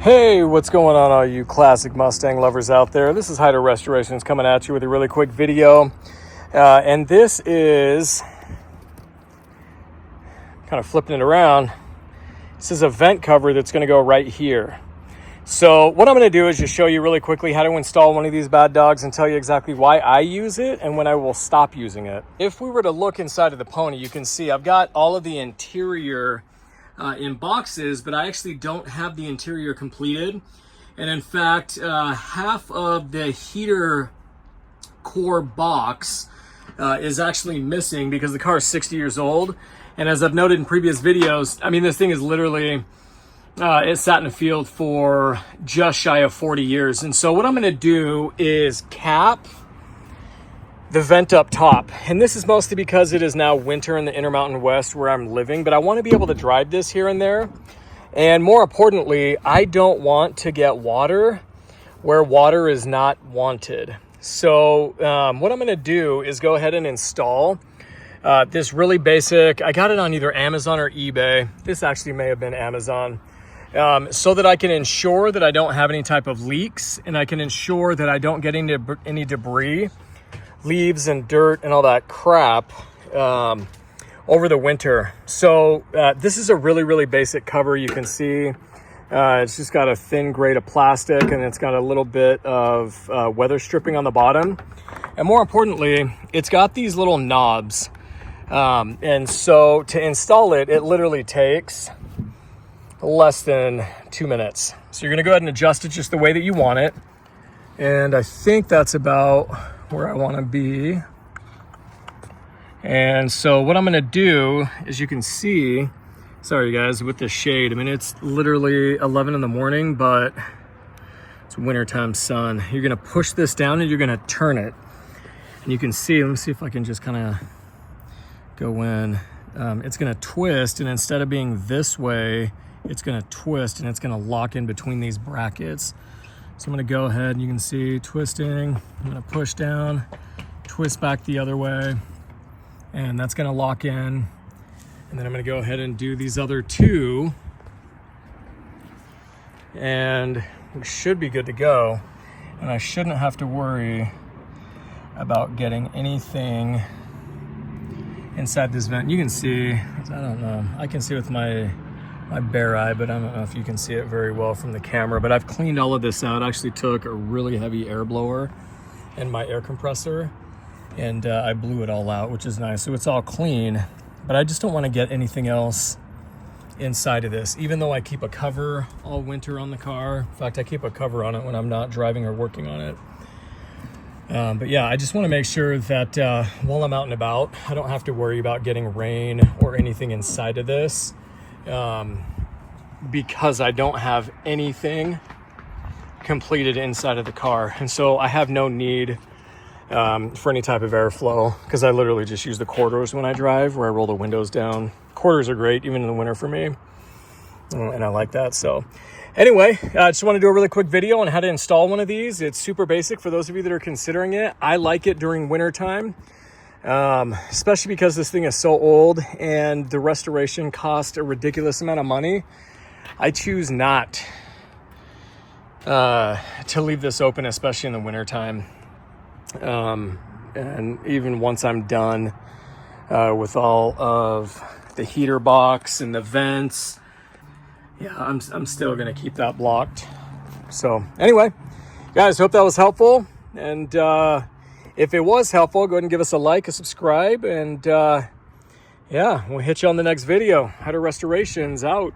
Hey, what's going on, all you classic Mustang lovers out there? This is Hyder Restorations coming at you with a really quick video. And this is, kind of flipping it around, this is a vent cover that's going to go right here. So what I'm going to do is just show you really quickly how to install one of these bad dogs and tell you exactly why I use it and when I will stop using it. If we were to look inside of the Pony, you can see I've got all of the interior in boxes, but I actually don't have the interior completed. And in fact, half of the heater core box is actually missing because the car is 60 years old. And as I've noted in previous videos, I mean, this thing is literally, it sat in the field for just shy of 40 years. And so what I'm gonna do is cap the vent up top. And this is mostly because it is now winter in the Intermountain West where I'm living, but I want to be able to drive this here and there. And more importantly, I don't want to get water where water is not wanted. So what I'm going to do is go ahead and install this really basic, I got it on either Amazon or eBay. This actually may have been Amazon. So that I can ensure that I don't have any type of leaks, and I can ensure that I don't get any debris, leaves and dirt and all that crap over the winter. So this is a really basic cover. You can see it's just got a thin grade of plastic, and it's got a little bit of weather stripping on the bottom. And more importantly, it's got these little knobs. And so to install it, it literally takes less than 2 minutes. So you're gonna go ahead and adjust it just the way that you want it. And I think that's about where I want to be. And so what I'm going to do, as you can see, sorry guys, with the shade, I mean, it's literally 11 in the morning, but it's wintertime sun. You're going to push this down and you're going to turn it. And you can see, let me see if I can just kind of go in. It's going to twist, and instead of being this way, it's going to twist and it's going to lock in between these brackets. So I'm going to go ahead and you can see twisting. I'm going to push down, twist back the other way, and that's going to lock in. And then I'm going to go ahead and do these other two, and we should be good to go. And I shouldn't have to worry about getting anything inside this vent. You can see, I don't know, I can see with my bare eye, but I don't know if you can see it very well from the camera, but I've cleaned all of this out. I actually took a really heavy air blower and my air compressor, and I blew it all out, which is nice. So it's all clean, but I just don't want to get anything else inside of this, even though I keep a cover all winter on the car. In fact, I keep a cover on it when I'm not driving or working on it. But yeah, I just want to make sure that while I'm out and about, I don't have to worry about getting rain or anything inside of this. Because I don't have anything completed inside of the car. And so I have no need for any type of airflow, because I literally just use the quarters when I drive, where I roll the windows down. Quarters are great even in the winter for me, and I like that. So anyway, I just want to do a really quick video on how to install one of these. It's super basic for those of you that are considering it. I like it during winter time. Especially because this thing is so old and the restoration cost a ridiculous amount of money. I choose not to leave this open, especially in the wintertime. And even once I'm done with all of the heater box and the vents, yeah, I'm still gonna keep that blocked. So anyway, guys, hope that was helpful. And if it was helpful, go ahead and give us a like, a subscribe, and yeah, we'll hit you on the next video. Hyder Restorations out.